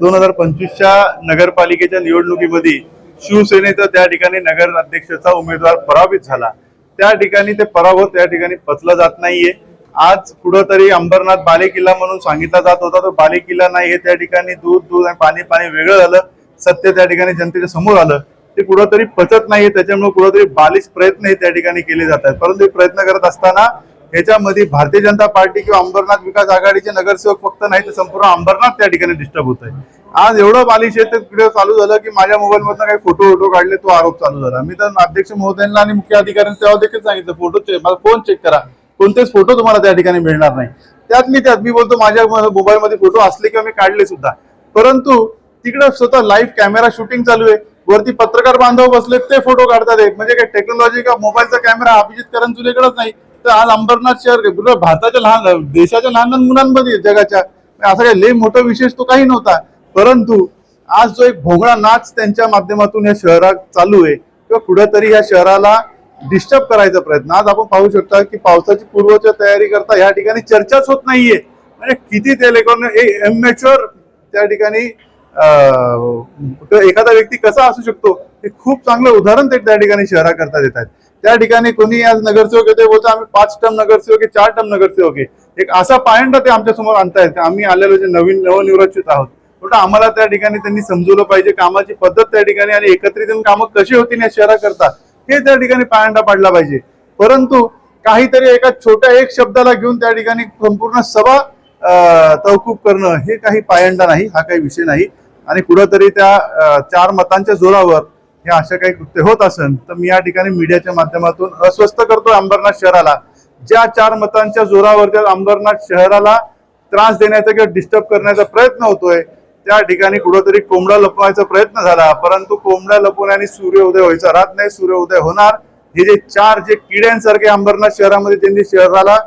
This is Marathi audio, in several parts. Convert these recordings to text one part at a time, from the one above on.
2025च्या नगरपालिकेच्या निवडणुकीमध्ये शिवसेनेचा त्या ठिकाणी नगर अध्यक्षाचा उमेदवार पराभूत झाला। त्या ठिकाणी ते पराभव त्या ठिकाणी पचला जात नाहीये। आज कुठेतरी अंबरनाथ बालेकिल्ला म्हणून सांगितला जात होता, तो बालेकिल्ला नाही, हे त्या ठिकाणी दूध आणि पाणी वेगळं झालं। सत्य त्या ठिकाणी जनतेच्या समोर आलं, ते कुठेतरी पचत नाहीये। त्याच्यामुळे कुठेतरी बालिश प्रयत्न हे त्या ठिकाणी केले जातात। परंतु प्रयत्न करत असताना याच्यामध्ये भारतीय जनता पार्टी किंवा अंबरनाथ विकास आघाडीचे नगरसेवक फक्त नाही तर संपूर्ण अंबरनाथ त्या ठिकाणी डिस्टर्ब होत आहे। आज एवढं बालिश आहे, व्हिडिओ चालू झालं की माझ्या मोबाईल मधून काही फोटो काढले, तो आरोप चालू झाला। मी तर अध्यक्ष महोदयांना आणि मुख्य अधिकाऱ्यांना तेव्हा देखील सांगितलं, फोटो मला फोन चेक करा, कोणतेच फोटो तुम्हाला त्या ठिकाणी मिळणार नाही। त्यात मी बोलतो माझ्या मोबाईल मध्ये फोटो असले किंवा मी काढले सुद्धा, परंतु तिकडे स्वतः लाईव्ह कॅमेरा शूटिंग चालू आहे, वरती पत्रकार बांधव बसले, ते फोटो काढतात। म्हणजे काय टेक्नॉलॉजी का मोबाईलचा कॅमेरा अभिजित करंजुलेकडेच नाही, तर आज अंबरनाथ शहर भारताच्या लहान देशाच्या लहान मुलांमध्ये जगाच्या असा काही लय मोठा विशेष तो काही नव्हता। परंतु आज जो एक भोंगळा नाच त्यांच्या माध्यमातून या शहरात चालू आहे किंवा कुठेतरी या शहराला डिस्टर्ब करायचा प्रयत्न, आज आपण पाहू शकता की पावसाची पूर्वच्या तयारी करता या ठिकाणी चर्चाच होत नाहीये। म्हणजे किती ते लेखन इमॅच्युअर त्या ठिकाणी एखादा व्यक्ती कसा असू शकतो, हे खूप चांगलं उदाहरण ते त्या ठिकाणी शहराकरता देत आहेत। त्या ठिकाणी कोणी आज नगरसेवक येते, बोलतो आम्ही 5 टर्म नगरसेवक आहे, 4 टर्म नगरसेवक आहे, एक असा पायंडा ते आमच्या समोर आणतायत। आम्ही आलेलो जे नवनिर्वाचित आहोत, उलट आम्हाला त्या ठिकाणी त्यांनी समजवलं पाहिजे कामाची पद्धत त्या ठिकाणी आणि एकत्रित कामं कशी होती या शहराकरता, हे त्या ठिकाणी पायंडा पाडला पाहिजे। परंतु काहीतरी एका छोट्या एक शब्दाला घेऊन त्या ठिकाणी संपूर्ण सभा तहकूब करणं, हे काही पायंडा नाही, हा काही विषय नाही। आणि कुठेतरी त्या 4 मतांच्या जोरावर हे अशा काही कृत्य होत असेल तर मी या ठिकाणी मीडियाच्या माध्यमातून अस्वस्थ करतो अंबरनाथ शहराला। ज्या 4 मतांच्या जोरावर त्या अंबरनाथ शहराला त्रास देण्याचा किंवा डिस्टर्ब करण्याचा प्रयत्न होतोय, त्या ठिकाणी कुठेतरी कोंबडा लपवायचा प्रयत्न झाला, परंतु कोंबड्या लपवण्याने सूर्योदय व्हायचा राहत नाही, सूर्योदय होणार। हे जे 4 किड्यांसारखे अंबरनाथ शहरामध्ये त्यांनी शहराला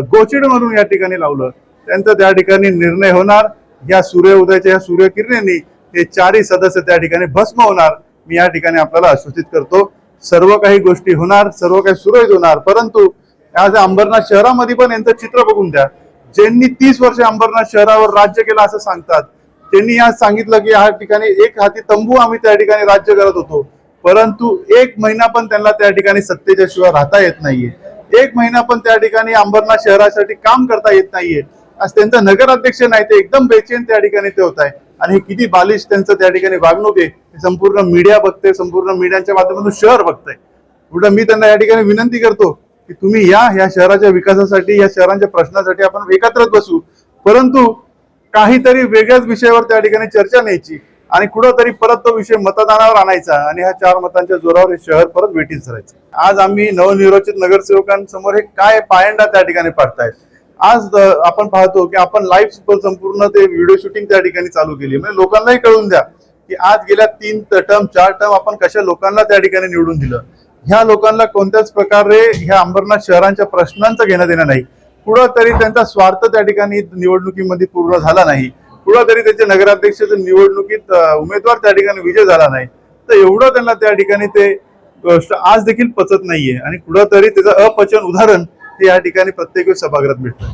गोचिड म्हणून या ठिकाणी लावलं, त्यांचा त्या ठिकाणी निर्णय होणार। या सूर्योदयाच्या या सूर्यकिरणांनी हे 4ही सदस्य त्या ठिकाणी भस्म होणार। मी या ठिकाणी आपल्याला आश्वासित करतो, सर्व काही गोष्टी होणार, सर्व काही सुरळीत होणार। परंतु आज अंबरनाथ शहरामध्ये पण यांचं चित्र बघून द्या। ज्यांनी 30 वर्ष अंबरनाथ शहरावर राज्य केलं असं सांगतात, त्यांनी आज सांगितलं की या ठिकाणी एक हाती तंबू आम्ही त्या ठिकाणी राज्य करत होतो, परंतु 1 महिना पण त्यांना त्या ठिकाणी सत्तेच्या शिवाय राहता येत नाहीये। 1 महिना पण त्या ठिकाणी अंबरनाथ शहरासाठी काम करता येत नाहीये। आज त्यांचा नगराध्यक्ष नाही, ते एकदम बेचैन त्या ठिकाणी ते होत आहे। आणि हे किती बालिश त्यांचं त्या ठिकाणी वागणूक आहे, संपूर्ण मीडिया बघते, संपूर्ण मीडियाच्या माध्यमातून शहर बघतंय। उलट मी त्यांना या ठिकाणी विनंती करतो की तुम्ही या शहराच्या विकासासाठी, या शहरांच्या प्रश्नासाठी आपण एकत्र बसू, परंतु काहीतरी वेगळ्याच विषयावर त्या ठिकाणी चर्चा न्यायची आणि कुठंतरी परत तो विषय मतदानावर आणायचा आणि ह्या 4 मतांच्या जोरावर हे शहर परत वेठीस धरायचं। आज आम्ही नवनिर्वाचित नगरसेवकांसमोर हे काय पायंडा त्या ठिकाणी पाडतायत। आज आपण पाहतो की आपण लाईव्ह संपूर्ण ते व्हिडिओ शूटिंग त्या ठिकाणी चालू केली, म्हणजे लोकांनाही कळून द्या की आज गेल्या 3 टर्म 4 टर्म आपण कशा लोकांना त्या ठिकाणी निवडून दिलं। ह्या लोकांना कोणत्याच प्रकारे ह्या अंबरनाथ शहरांच्या प्रश्नांचं घेणं देणं नाही। कुठंतरी त्यांचा स्वार्थ त्या ठिकाणी निवडणुकीमध्ये पूर्ण झाला नाही, कुठंतरी त्यांच्या नगराध्यक्षाच्या निवडणुकीत उमेदवार त्या ठिकाणी विजय झाला नाही, तर एवढं त्यांना त्या ठिकाणी ते गोष्ट आज देखील पचत नाहीये। आणि कुठंतरी त्याचं अपचन उदाहरण हे या ठिकाणी प्रत्येक सभागृहात भेटतं।